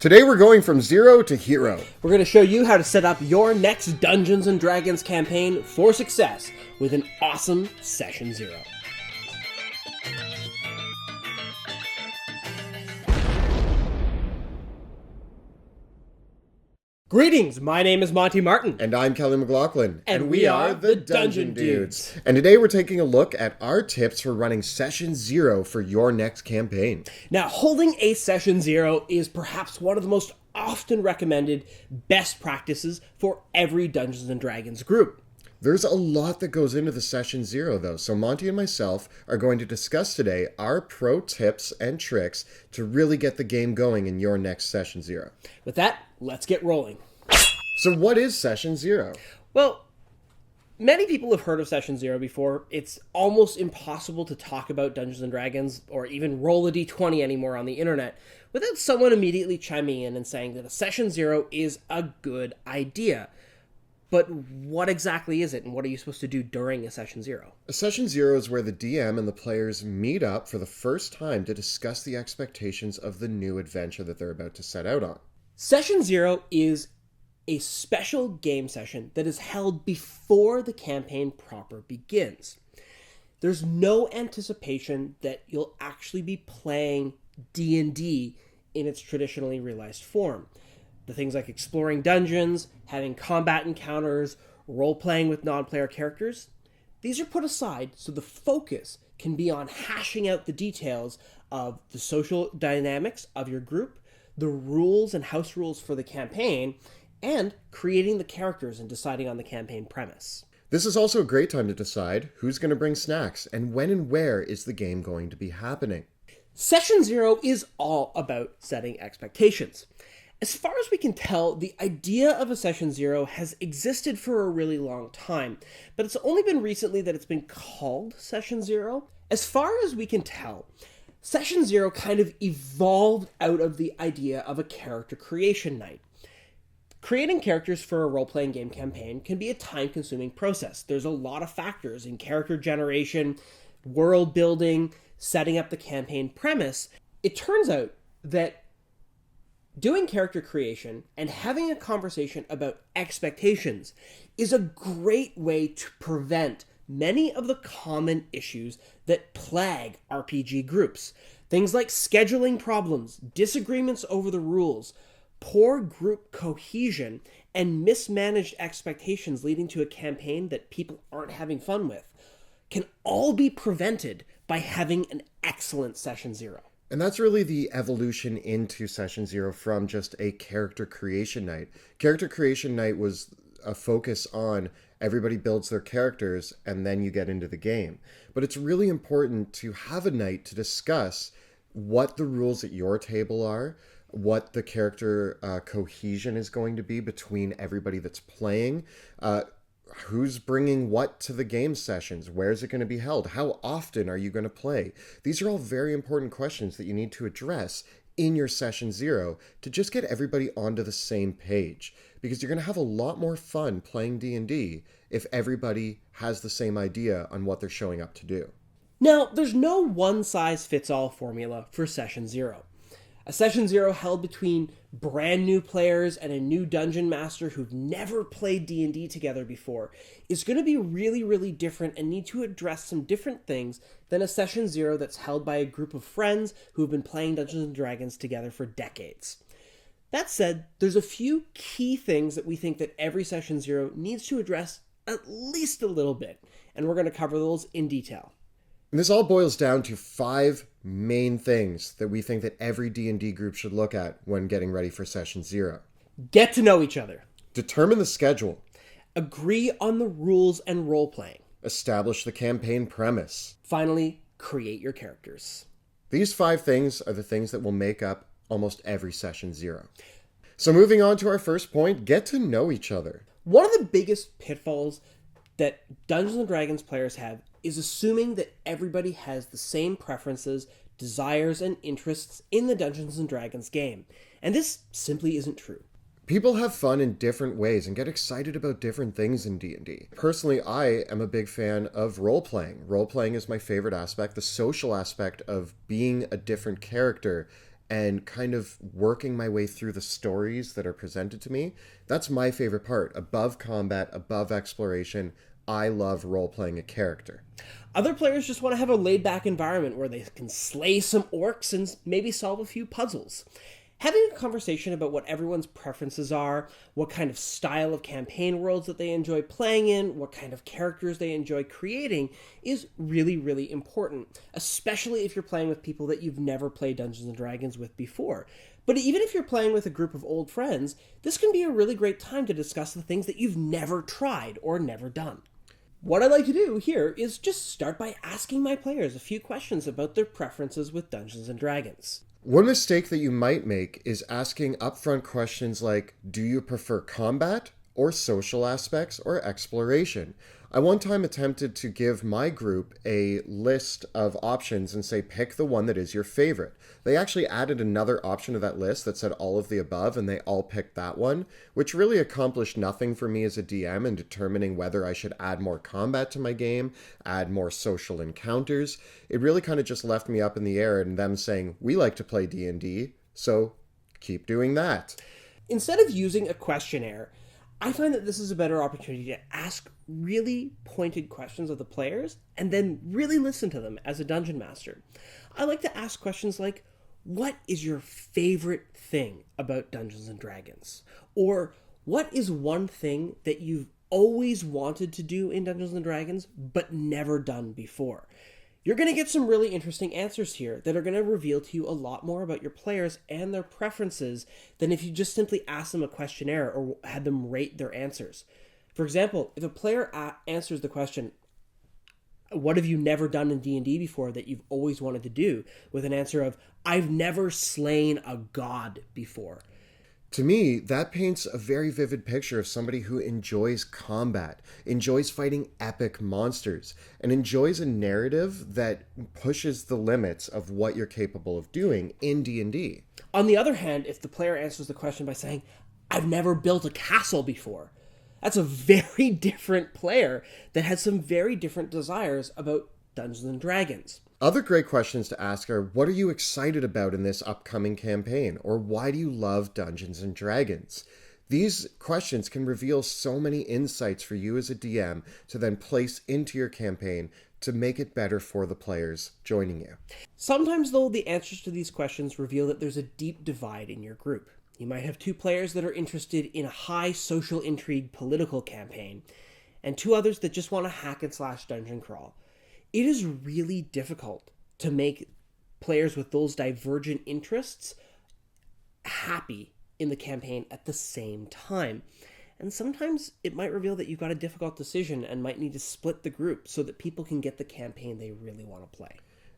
Today we're going from zero to hero. We're going to show you how to set up your next Dungeons & Dragons campaign for success with an awesome Session Zero. Greetings, my name is Monty Martin. And I'm Kelly McLaughlin. And we are the Dungeon Dudes. And today we're taking a look at our tips for running Session Zero for your next campaign. Now, holding a Session Zero is perhaps one of the most often recommended best practices for every Dungeons & Dragons group. There's a lot that goes into the Session Zero, though, so Monty and myself are going to discuss today our pro tips and tricks to really get the game going in your next Session Zero. With that, let's get rolling. So what is Session Zero? Well, many people have heard of Session Zero before. It's almost impossible to talk about Dungeons & Dragons or even roll a d20 anymore on the internet without someone immediately chiming in and saying that a Session Zero is a good idea. But what exactly is it, and what are you supposed to do during a Session Zero? A Session Zero is where the DM and the players meet up for the first time to discuss the expectations of the new adventure that they're about to set out on. Session Zero is a special game session that is held before the campaign proper begins. There's no anticipation that you'll actually be playing D&D in its traditionally realized form. The things like exploring dungeons, having combat encounters, role-playing with non-player characters, these are put aside so the focus can be on hashing out the details of the social dynamics of your group, the rules and house rules for the campaign, and creating the characters and deciding on the campaign premise. This is also a great time to decide who's going to bring snacks and when and where is the game going to be happening. Session Zero is all about setting expectations. As far as we can tell, the idea of a Session Zero has existed for a really long time, but it's only been recently that it's been called Session Zero. As far as we can tell, Session Zero kind of evolved out of the idea of a character creation night. Creating characters for a role-playing game campaign can be a time-consuming process. There's a lot of factors in character generation, world building, setting up the campaign premise. It turns out that doing character creation and having a conversation about expectations is a great way to prevent many of the common issues that plague RPG groups. Things like scheduling problems, disagreements over the rules, poor group cohesion, and mismanaged expectations leading to a campaign that people aren't having fun with can all be prevented by having an excellent Session Zero. And that's really the evolution into Session Zero from just a character creation night. Character creation night was a focus on everybody builds their characters and then you get into the game. But it's really important to have a night to discuss what the rules at your table are, what the character cohesion is going to be between everybody that's playing, who's bringing what to the game sessions, where's it going to be held, how often are you going to play. These are all very important questions that you need to address in your Session Zero to just get everybody onto the same page, because you're going to have a lot more fun playing D&D if everybody has the same idea on what they're showing up to do. Now, there's no one-size-fits-all formula for Session Zero. A Session Zero held between brand new players and a new dungeon master who've never played D&D together before is going to be really, really different and need to address some different things than a Session Zero that's held by a group of friends who have been playing Dungeons & Dragons together for decades. That said, there's a few key things that we think that every Session Zero needs to address at least a little bit, and we're going to cover those in detail. And this all boils down to 5 main things that we think that every D&D group should look at when getting ready for Session Zero. Get to know each other. Determine the schedule. Agree on the rules and role-playing. Establish the campaign premise. Finally, create your characters. These 5 things are the things that will make up almost every Session Zero. So moving on to our first point, get to know each other. One of the biggest pitfalls that Dungeons & Dragons players have is assuming that everybody has the same preferences, desires, and interests in the Dungeons & Dragons game. And this simply isn't true. People have fun in different ways and get excited about different things in D&D. Personally, I am a big fan of role-playing. Role-playing is my favorite aspect, the social aspect of being a different character and kind of working my way through the stories that are presented to me. That's my favorite part. Above combat, above exploration, I love role-playing a character. Other players just want to have a laid-back environment where they can slay some orcs and maybe solve a few puzzles. Having a conversation about what everyone's preferences are, what kind of style of campaign worlds that they enjoy playing in, what kind of characters they enjoy creating is really, really important, especially if you're playing with people that you've never played Dungeons & Dragons with before. But even if you're playing with a group of old friends, this can be a really great time to discuss the things that you've never tried or never done. What I like to do here is just start by asking my players a few questions about their preferences with Dungeons & Dragons. One mistake that you might make is asking upfront questions like, do you prefer combat or social aspects or exploration? I one time attempted to give my group a list of options and say, pick the one that is your favorite. They actually added another option to that list that said all of the above, and they all picked that one, which really accomplished nothing for me as a DM in determining whether I should add more combat to my game, add more social encounters. It really kind of just left me up in the air and them saying, we like to play D&D, so keep doing that. Instead of using a questionnaire, I find that this is a better opportunity to ask really pointed questions of the players and then really listen to them as a dungeon master. I like to ask questions like, what is your favorite thing about Dungeons & Dragons? Or what is one thing that you've always wanted to do in Dungeons & Dragons but never done before? You're going to get some really interesting answers here that are going to reveal to you a lot more about your players and their preferences than if you just simply ask them a questionnaire or had them rate their answers. For example, if a player answers the question, what have you never done in D&D before that you've always wanted to do, with an answer of, I've never slain a god before. To me, that paints a very vivid picture of somebody who enjoys combat, enjoys fighting epic monsters, and enjoys a narrative that pushes the limits of what you're capable of doing in D&D. On the other hand, if the player answers the question by saying, I've never built a castle before, that's a very different player that has some very different desires about Dungeons & Dragons. Other great questions to ask are, what are you excited about in this upcoming campaign? Or why do you love Dungeons & Dragons? These questions can reveal so many insights for you as a DM to then place into your campaign to make it better for the players joining you. Sometimes, though, the answers to these questions reveal that there's a deep divide in your group. You might have two players that are interested in a high social intrigue political campaign, and two others that just want to hack and slash dungeon crawl. It is really difficult to make players with those divergent interests happy in the campaign at the same time. And sometimes it might reveal that you've got a difficult decision and might need to split the group so that people can get the campaign they really want to play.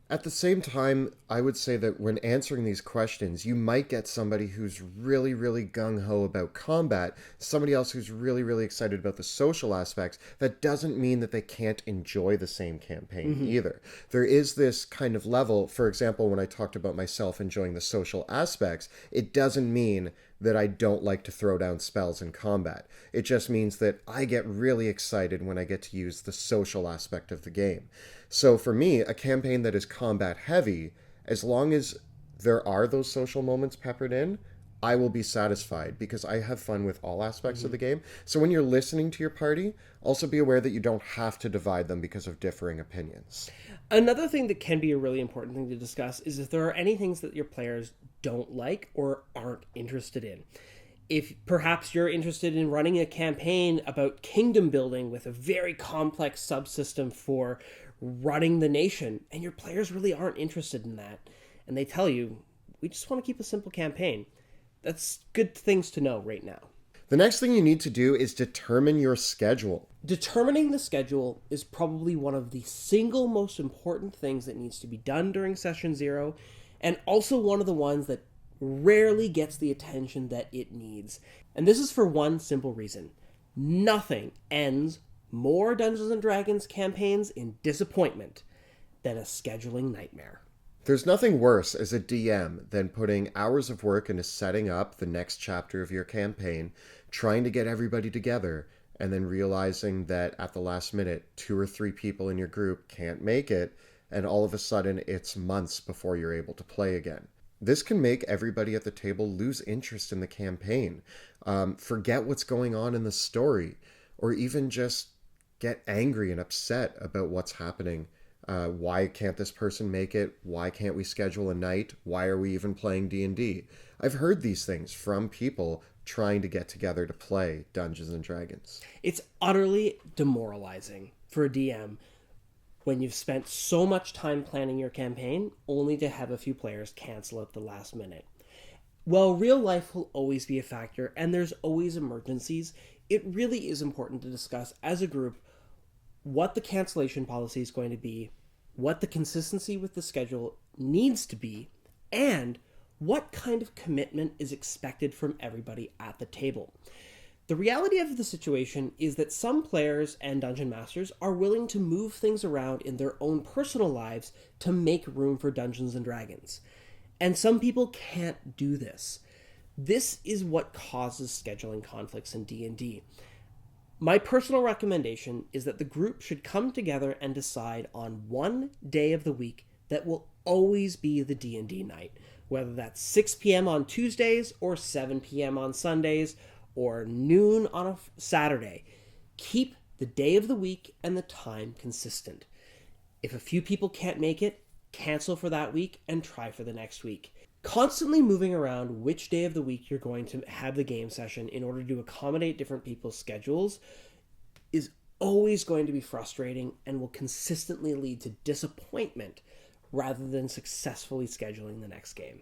At the same time, I would say that when answering these questions, you might get somebody who's really, really gung-ho about combat, somebody else who's really, really excited about the social aspects. That doesn't mean that they can't enjoy the same campaign either. There is this kind of level, for example, when I talked about myself enjoying the social aspects, it doesn't mean that I don't like to throw down spells in combat. It just means that I get really excited when I get to use the social aspect of the game. So for me, a campaign that is combat heavy, as long as there are those social moments peppered in, I will be satisfied because I have fun with all aspects of the game. So when you're listening to your party, also be aware that you don't have to divide them because of differing opinions. Another thing that can be a really important thing to discuss is if there are any things that your players don't like or aren't interested in. If perhaps you're interested in running a campaign about kingdom building with a very complex subsystem for running the nation, and your players really aren't interested in that, and they tell you, we just want to keep a simple campaign, that's good things to know right now. The next thing you need to do is determine your schedule. Determining the schedule is probably one of the single most important things that needs to be done during Session Zero, and also one of the ones that rarely gets the attention that it needs. And this is for one simple reason. Nothing ends more Dungeons & Dragons campaigns in disappointment than a scheduling nightmare. There's nothing worse as a DM than putting hours of work into setting up the next chapter of your campaign, trying to get everybody together, and then realizing that at the last minute, 2 or 3 people in your group can't make it, and all of a sudden it's months before you're able to play again. This can make everybody at the table lose interest in the campaign, forget what's going on in the story, or even just get angry and upset about what's happening. Why can't this person make it? Why can't we schedule a night? Why are we even playing D&D? I've heard these things from people trying to get together to play Dungeons and Dragons. It's utterly demoralizing for a DM when you've spent so much time planning your campaign only to have a few players cancel at the last minute. While real life will always be a factor and there's always emergencies, it really is important to discuss as a group what the cancellation policy is going to be, what the consistency with the schedule needs to be, and what kind of commitment is expected from everybody at the table. The reality of the situation is that some players and dungeon masters are willing to move things around in their own personal lives to make room for Dungeons and Dragons. And some people can't do this. This is what causes scheduling conflicts in D&D. My personal recommendation is that the group should come together and decide on one day of the week that will always be the D&D night, whether that's 6 p.m. on Tuesdays or 7 p.m. on Sundays or noon on a Saturday. Keep the day of the week and the time consistent. If a few people can't make it, cancel for that week and try for the next week. Constantly moving around which day of the week you're going to have the game session in order to accommodate different people's schedules is always going to be frustrating and will consistently lead to disappointment rather than successfully scheduling the next game.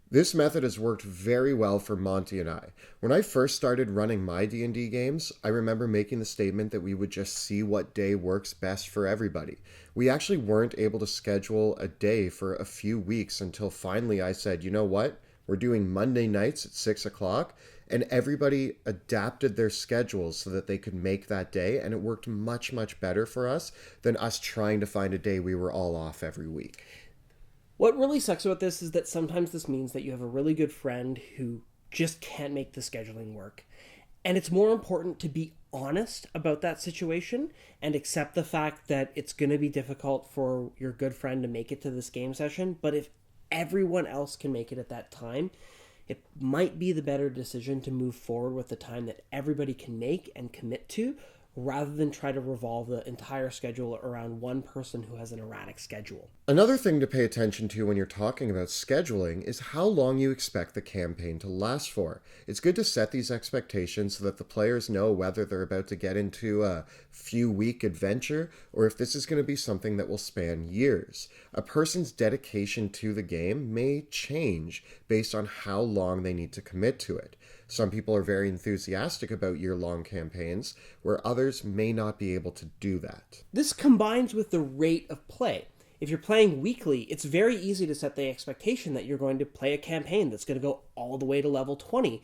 This method has worked very well for Monty and I. When I first started running my D&D games, I remember making the statement that we would just see what day works best for everybody. We actually weren't able to schedule a day for a few weeks until finally I said, you know what? We're doing Monday nights at 6 o'clock, and everybody adapted their schedules so that they could make that day, and it worked much, much better for us than us trying to find a day we were all off every week. What really sucks about this is that sometimes this means that you have a really good friend who just can't make the scheduling work. And it's more important to be honest about that situation and accept the fact that it's going to be difficult for your good friend to make it to this game session. But if everyone else can make it at that time, it might be the better decision to move forward with the time that everybody can make and commit to, rather than try to revolve the entire schedule around one person who has an erratic schedule. Another thing to pay attention to when you're talking about scheduling is how long you expect the campaign to last for. It's good to set these expectations so that the players know whether they're about to get into a few-week adventure or if this is going to be something that will span years. A person's dedication to the game may change based on how long they need to commit to it. Some people are very enthusiastic about year-long campaigns, where others may not be able to do that. This combines with the rate of play. If you're playing weekly, it's very easy to set the expectation that you're going to play a campaign that's going to go all the way to level 20,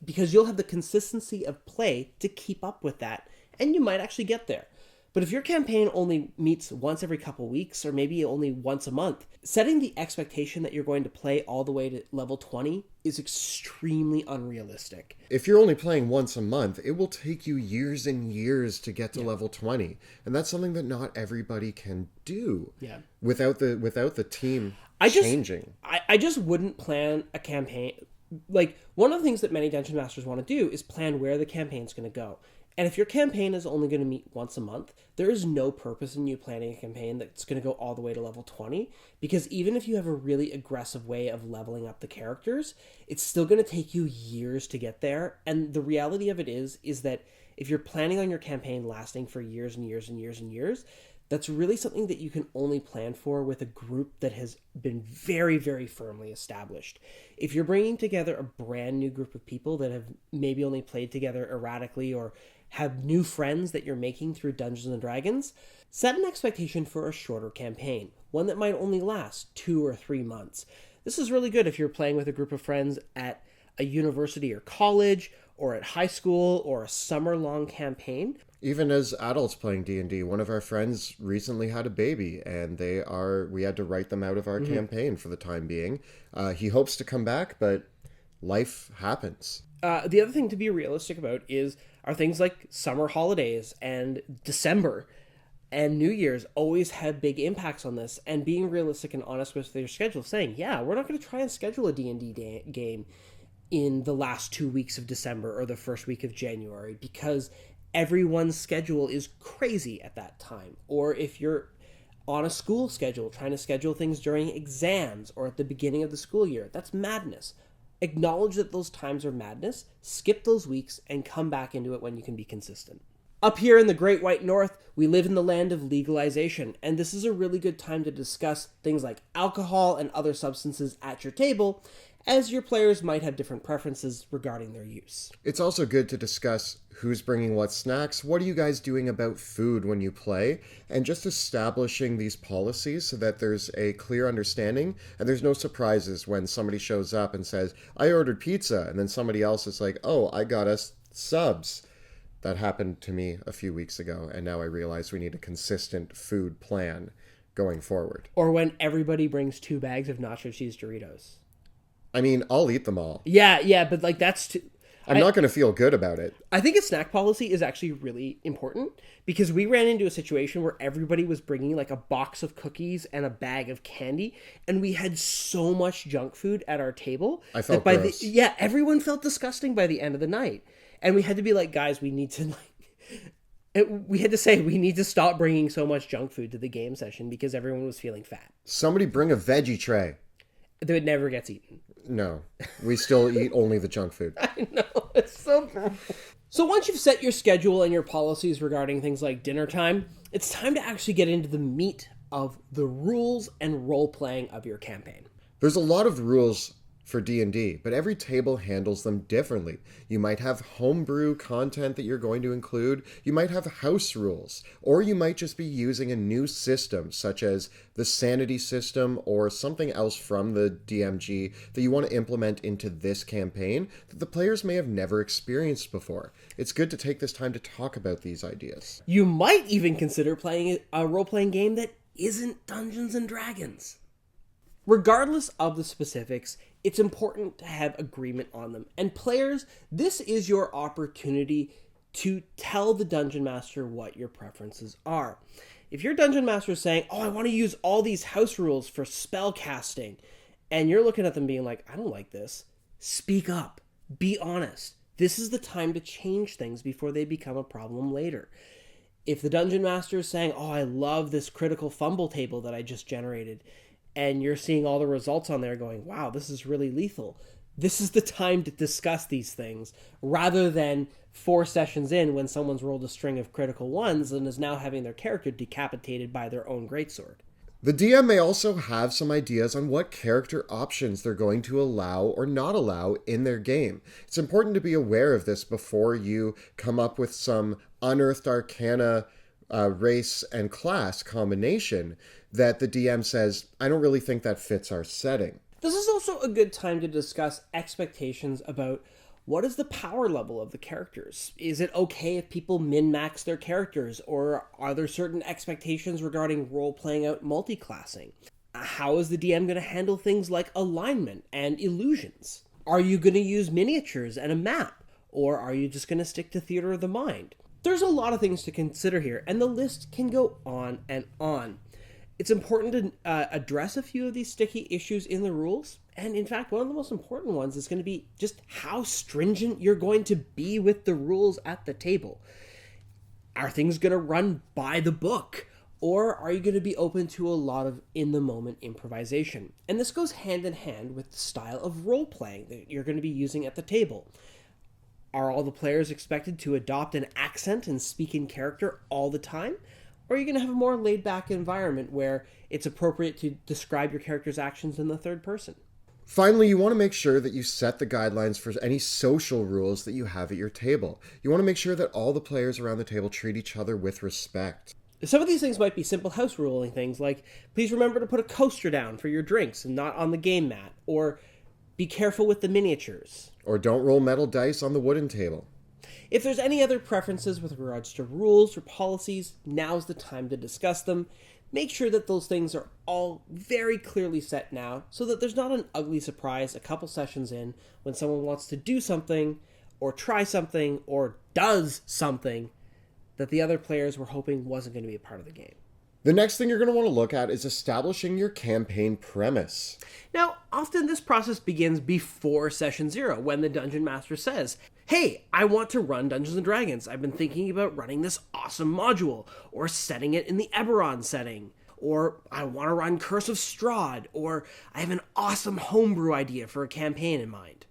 because you'll have the consistency of play to keep up with that, and you might actually get there. But if your campaign only meets once every couple weeks, or maybe only once a month, setting the expectation that you're going to play all the way to level 20 is extremely unrealistic. If you're only playing once a month, it will take you years and years to get to level 20. And that's something that not everybody can do without the team changing. I just wouldn't plan a campaign. Like, one of the things that many Dungeon Masters want to do is plan where the campaign's going to go. And if your campaign is only going to meet once a month, there is no purpose in you planning a campaign that's going to go all the way to level 20, because even if you have a really aggressive way of leveling up the characters, it's still going to take you years to get there. And the reality of it is that if you're planning on your campaign lasting for years and years and years and years, that's really something that you can only plan for with a group that has been very, very firmly established. If you're bringing together a brand new group of people that have maybe only played together erratically or have new friends that you're making through Dungeons and Dragons, set an expectation for a shorter campaign, one that might only last 2 or 3 months. This is really good if you're playing with a group of friends at a university or college, or at high school, or a summer-long campaign. Even as adults playing D&D, one of our friends recently had a baby, and we had to write them out of our campaign for the time being. He hopes to come back, but life happens. The other thing to be realistic about are things like summer holidays and December. and New Year's always had big impacts on this, and being realistic and honest with their schedule, saying, yeah, we're not going to try and schedule a D&D game in the last 2 weeks of December or the first week of January because everyone's schedule is crazy at that time. Or if you're on a school schedule, trying to schedule things during exams or at the beginning of the school year, that's madness. Acknowledge that those times are madness, skip those weeks, and come back into it when you can be consistent. Up here in the Great White North, we live in the land of legalization, and this is a really good time to discuss things like alcohol and other substances at your table, as your players might have different preferences regarding their use. It's also good to discuss who's bringing what snacks, what are you guys doing about food when you play, and just establishing these policies so that there's a clear understanding and there's no surprises when somebody shows up and says, I ordered pizza, and then somebody else is like, oh, I got us subs. That happened to me a few weeks ago, and now I realize we need a consistent food plan going forward. Or when everybody brings 2 bags of nacho cheese Doritos. I mean, I'll eat them all. Yeah, but like that's too... I'm not going to feel good about it. I think a snack policy is actually really important because we ran into a situation where everybody was bringing like a box of cookies and a bag of candy, and we had so much junk food at our table. I felt that gross. Everyone felt disgusting by the end of the night. And we had to be like, guys, we need to we had to say we need to stop bringing so much junk food to the game session because everyone was feeling fat. Somebody bring a veggie tray. It never gets eaten. No, we still eat only the junk food. I know, it's so bad. So once you've set your schedule and your policies regarding things like dinner time, it's time to actually get into the meat of the rules and role-playing of your campaign. There's a lot of rules for D&D, but every table handles them differently. You might have homebrew content that you're going to include, you might have house rules, or you might just be using a new system, such as the sanity system or something else from the DMG that you want to implement into this campaign that the players may have never experienced before. It's good to take this time to talk about these ideas. You might even consider playing a role-playing game that isn't Dungeons and Dragons. Regardless of the specifics, it's important to have agreement on them. And players, this is your opportunity to tell the Dungeon Master what your preferences are. If your Dungeon Master is saying, oh, I want to use all these house rules for spell casting, and you're looking at them being like, I don't like this, speak up. Be honest. This is the time to change things before they become a problem later. If the Dungeon Master is saying, oh, I love this critical fumble table that I just generated, and you're seeing all the results on there going, wow, this is really lethal. This is the time to discuss these things rather than 4 sessions in when someone's rolled a string of critical ones and is now having their character decapitated by their own greatsword. The DM may also have some ideas on what character options they're going to allow or not allow in their game. It's important to be aware of this before you come up with some unearthed arcana race and class combination that the DM says, I don't really think that fits our setting. This is also a good time to discuss expectations about what is the power level of the characters. Is it okay if people min-max their characters, or are there certain expectations regarding role-playing out multi-classing? How is the DM going to handle things like alignment and illusions? Are you going to use miniatures and a map, or are you just going to stick to theater of the mind? There's a lot of things to consider here, and the list can go on and on. It's important to address a few of these sticky issues in the rules, and in fact, one of the most important ones is going to be just how stringent you're going to be with the rules at the table. Are things going to run by the book, or are you going to be open to a lot of in-the-moment improvisation? And this goes hand in hand with the style of role-playing that you're going to be using at the table. Are all the players expected to adopt an accent and speak in character all the time? Or are you going to have a more laid-back environment where it's appropriate to describe your character's actions in the third person? Finally, you want to make sure that you set the guidelines for any social rules that you have at your table. You want to make sure that all the players around the table treat each other with respect. Some of these things might be simple house ruling things, like please remember to put a coaster down for your drinks and not on the game mat, or be careful with the miniatures. Or don't roll metal dice on the wooden table. If there's any other preferences with regards to rules or policies, now's the time to discuss them. Make sure that those things are all very clearly set now so that there's not an ugly surprise a couple sessions in when someone wants to do something or try something or does something that the other players were hoping wasn't going to be a part of the game. The next thing you're going to want to look at is establishing your campaign premise. Now, often this process begins before Session 0, when the Dungeon Master says, "Hey, I want to run Dungeons & Dragons. I've been thinking about running this awesome module, or setting it in the Eberron setting, or I want to run Curse of Strahd, or I have an awesome homebrew idea for a campaign in mind."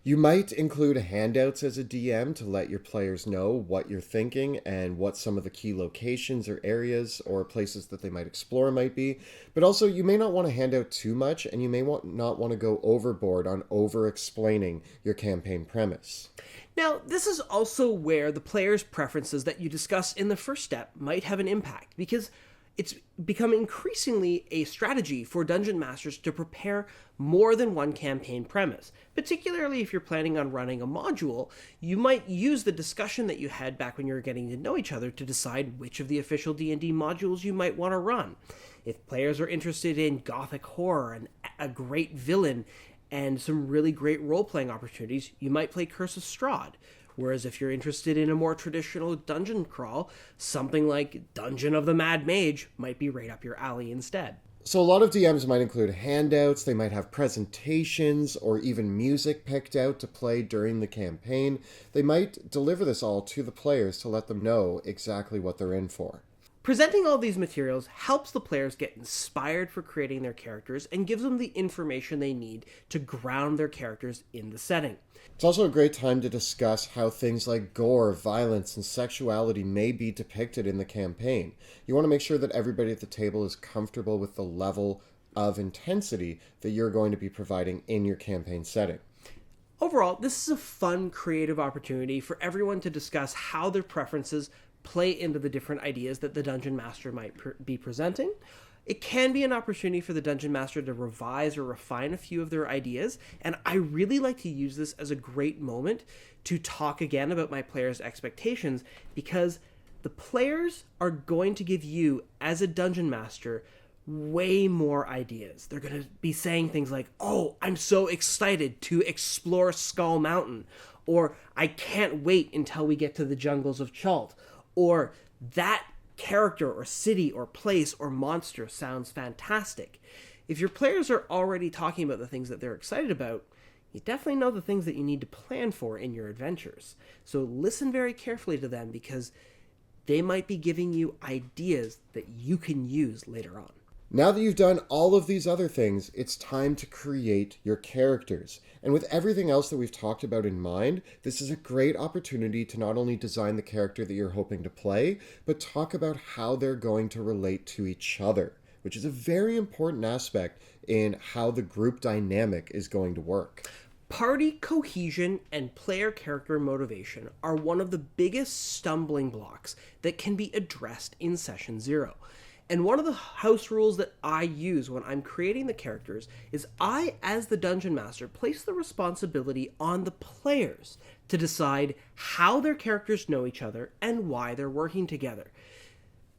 You might include handouts as a DM to let your players know what you're thinking and what some of the key locations or areas or places that they might explore might be. But also, you may not want to hand out too much, and you may not want to go overboard on over-explaining your campaign premise. Now, this is also where the players' preferences that you discuss in the first step might have an impact, because it's become increasingly a strategy for dungeon masters to prepare more than one campaign premise. Particularly if you're planning on running a module, you might use the discussion that you had back when you were getting to know each other to decide which of the official D&D modules you might want to run. If players are interested in gothic horror and a great villain and some really great role-playing opportunities, you might play Curse of Strahd. Whereas if you're interested in a more traditional dungeon crawl, something like Dungeon of the Mad Mage might be right up your alley instead. So a lot of DMs might include handouts, they might have presentations, or even music picked out to play during the campaign. They might deliver this all to the players to let them know exactly what they're in for. Presenting all these materials helps the players get inspired for creating their characters and gives them the information they need to ground their characters in the setting. It's also a great time to discuss how things like gore, violence, and sexuality may be depicted in the campaign. You want to make sure that everybody at the table is comfortable with the level of intensity that you're going to be providing in your campaign setting. Overall, this is a fun, creative opportunity for everyone to discuss how their preferences play into the different ideas that the Dungeon Master might be presenting. It can be an opportunity for the Dungeon Master to revise or refine a few of their ideas, and I really like to use this as a great moment to talk again about my players' expectations, because the players are going to give you, as a Dungeon Master, way more ideas. They're going to be saying things like, "Oh, I'm so excited to explore Skull Mountain," or "I can't wait until we get to the jungles of Chult," or "that character or city or place or monster sounds fantastic." If your players are already talking about the things that they're excited about, you definitely know the things that you need to plan for in your adventures. So listen very carefully to them, because they might be giving you ideas that you can use later on. Now that you've done all of these other things, it's time to create your characters. And with everything else that we've talked about in mind, this is a great opportunity to not only design the character that you're hoping to play, but talk about how they're going to relate to each other, which is a very important aspect in how the group dynamic is going to work. Party cohesion and player character motivation are one of the biggest stumbling blocks that can be addressed in Session 0. And one of the house rules that I use when I'm creating the characters is I, as the Dungeon Master, place the responsibility on the players to decide how their characters know each other and why they're working together.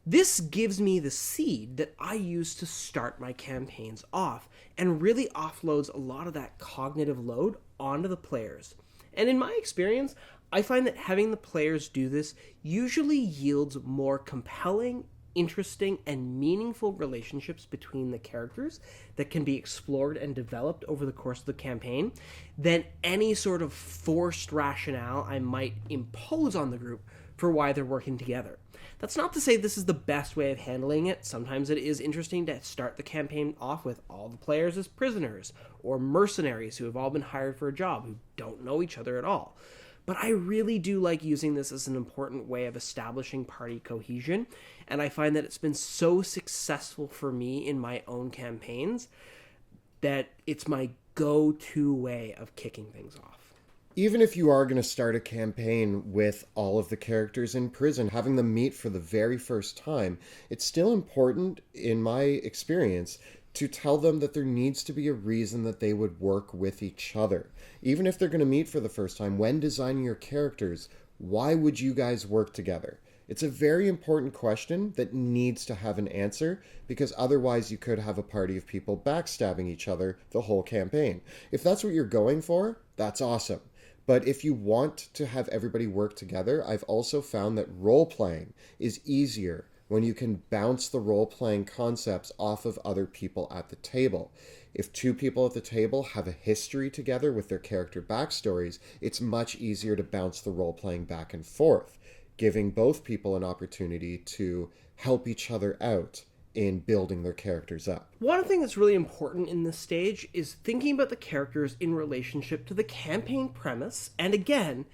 This gives me the seed that I use to start my campaigns off, and really offloads a lot of that cognitive load onto the players. And in my experience, I find that having the players do this usually yields more compelling, interesting, and meaningful relationships between the characters that can be explored and developed over the course of the campaign than any sort of forced rationale I might impose on the group for why they're working together. That's not to say this is the best way of handling it. Sometimes it is interesting to start the campaign off with all the players as prisoners or mercenaries who have all been hired for a job who don't know each other at all. But I really do like using this as an important way of establishing party cohesion, and I find that it's been so successful for me in my own campaigns that it's my go-to way of kicking things off. Even if you are going to start a campaign with all of the characters in prison, having them meet for the very first time, it's still important, in my experience, to tell them that there needs to be a reason that they would work with each other. Even if they're going to meet for the first time, when designing your characters, why would you guys work together? It's a very important question that needs to have an answer, because otherwise you could have a party of people backstabbing each other the whole campaign. If that's what you're going for, that's awesome. But if you want to have everybody work together, I've also found that role-playing is easier when you can bounce the role-playing concepts off of other people at the table. If two people at the table have a history together with their character backstories, it's much easier to bounce the role-playing back and forth, giving both people an opportunity to help each other out in building their characters up. One thing that's really important in this stage is thinking about the characters in relationship to the campaign premise, and again,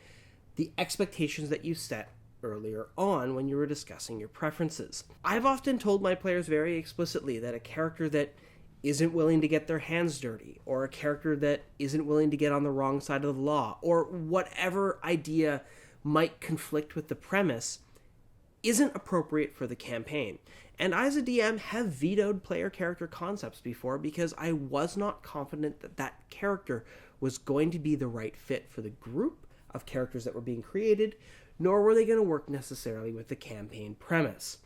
the expectations that you set earlier on when you were discussing your preferences. I've often told my players very explicitly that a character that isn't willing to get their hands dirty, or a character that isn't willing to get on the wrong side of the law, or whatever idea might conflict with the premise, isn't appropriate for the campaign. And I, as a DM, have vetoed player character concepts before because I was not confident that that character was going to be the right fit for the group of characters that were being created, nor were they going to work necessarily with the campaign premise.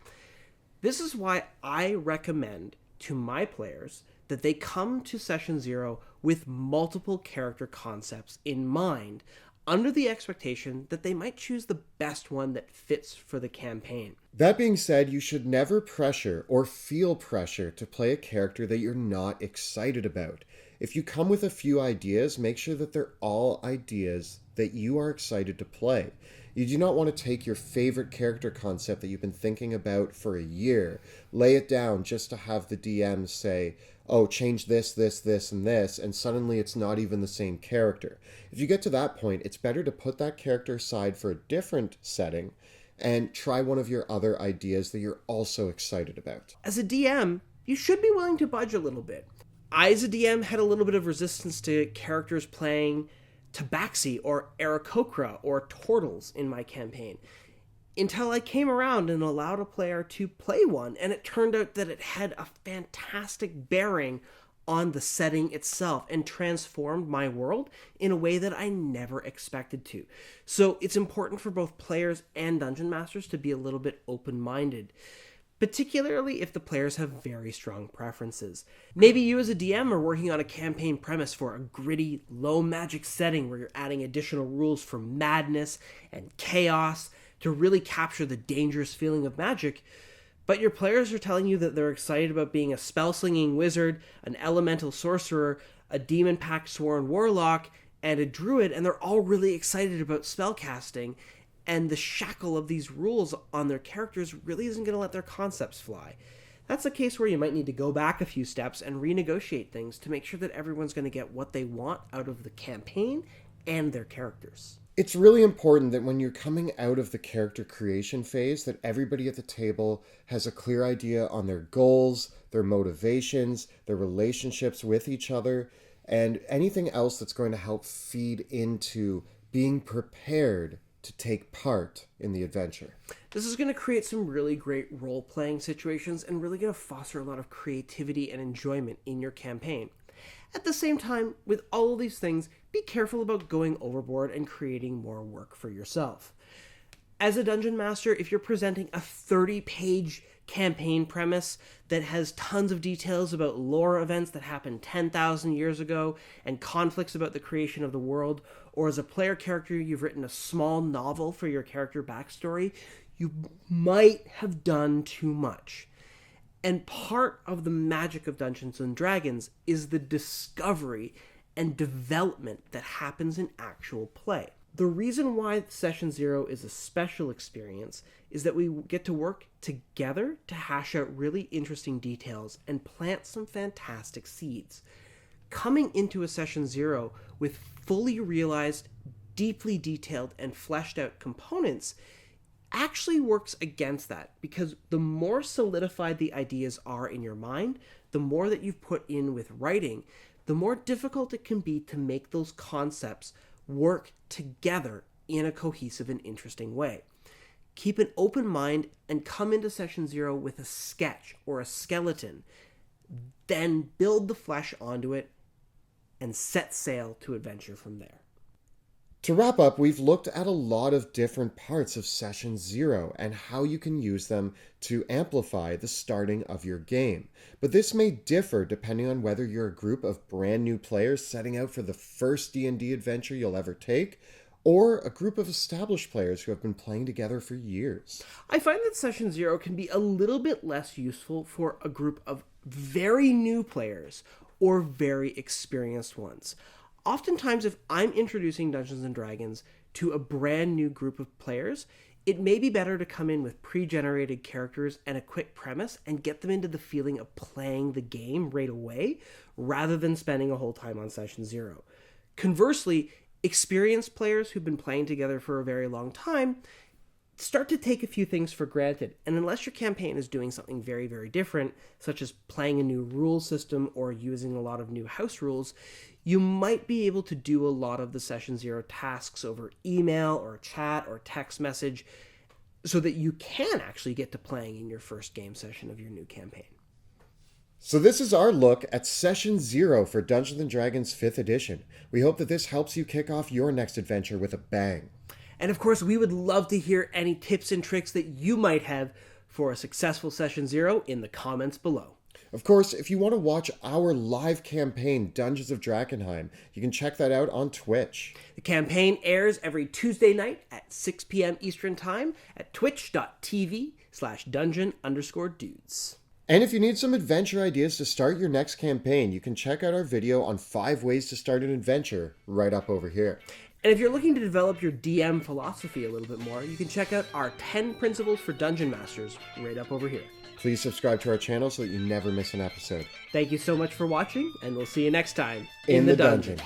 This is why I recommend to my players that they come to session 0 with multiple character concepts in mind, under the expectation that they might choose the best one that fits for the campaign. That being said, you should never pressure or feel pressure to play a character that you're not excited about. If you come with a few ideas, make sure that they're all ideas that you are excited to play. You do not want to take your favorite character concept that you've been thinking about for a year, lay it down just to have the DM say, oh, change this, this, this, and this, and suddenly it's not even the same character. If you get to that point, it's better to put that character aside for a different setting and try one of your other ideas that you're also excited about. As a DM, you should be willing to budge a little bit. I, as a DM, had a little bit of resistance to characters playing Tabaxi or Aarakocra or Turtles in my campaign, until I came around and allowed a player to play one, and it turned out that it had a fantastic bearing on the setting itself and transformed my world in a way that I never expected to. So it's important for both players and dungeon masters to be a little bit open-minded, particularly if the players have very strong preferences. Maybe you as a DM are working on a campaign premise for a gritty, low magic setting where you're adding additional rules for madness and chaos to really capture the dangerous feeling of magic, but your players are telling you that they're excited about being a spell-slinging wizard, an elemental sorcerer, a demon-packed sworn warlock, and a druid, and they're all really excited about spellcasting, and the shackle of these rules on their characters really isn't going to let their concepts fly. That's a case where you might need to go back a few steps and renegotiate things to make sure that everyone's going to get what they want out of the campaign and their characters. It's really important that when you're coming out of the character creation phase, that everybody at the table has a clear idea on their goals, their motivations, their relationships with each other, and anything else that's going to help feed into being prepared to take part in the adventure. This is going to create some really great role-playing situations and really going to foster a lot of creativity and enjoyment in your campaign. At the same time, with all of these things, be careful about going overboard and creating more work for yourself. As a dungeon master, if you're presenting a 30-page campaign premise that has tons of details about lore events that happened 10,000 years ago and conflicts about the creation of the world, or as a player character you've written a small novel for your character backstory, you might have done too much. And part of the magic of Dungeons & Dragons is the discovery and development that happens in actual play. The reason why Session 0 is a special experience is that we get to work together to hash out really interesting details and plant some fantastic seeds. Coming into a Session 0 with fully realized, deeply detailed, and fleshed out components actually works against that, because the more solidified the ideas are in your mind, the more that you've put in with writing, the more difficult it can be to make those concepts work together in a cohesive and interesting way. Keep an open mind and come into Session 0 with a sketch or a skeleton, then build the flesh onto it and set sail to adventure from there. To wrap up, we've looked at a lot of different parts of Session 0 and how you can use them to amplify the starting of your game. But this may differ depending on whether you're a group of brand new players setting out for the first D&D adventure you'll ever take, or a group of established players who have been playing together for years. I find that Session 0 can be a little bit less useful for a group of very new players or very experienced ones. Oftentimes, if I'm introducing Dungeons & Dragons to a brand new group of players, it may be better to come in with pre-generated characters and a quick premise and get them into the feeling of playing the game right away, rather than spending a whole time on Session 0. Conversely, experienced players who've been playing together for a very long time start to take a few things for granted, and unless your campaign is doing something very, very different, such as playing a new rule system or using a lot of new house rules, you might be able to do a lot of the Session 0 tasks over email or chat or text message so that you can actually get to playing in your first game session of your new campaign. So this is our look at Session 0 for Dungeons & Dragons 5th edition. We hope that this helps you kick off your next adventure with a bang. And of course, we would love to hear any tips and tricks that you might have for a successful Session 0 in the comments below. Of course, if you want to watch our live campaign, Dungeons of Drakkenheim, you can check that out on Twitch. The campaign airs every Tuesday night at 6 p.m. Eastern Time at twitch.tv/dungeon_dudes. And if you need some adventure ideas to start your next campaign, you can check out our video on 5 ways to start an adventure right up over here. And if you're looking to develop your DM philosophy a little bit more, you can check out our 10 Principles for Dungeon Masters right up over here. Please subscribe to our channel so that you never miss an episode. Thank you so much for watching, and we'll see you next time in the dungeon.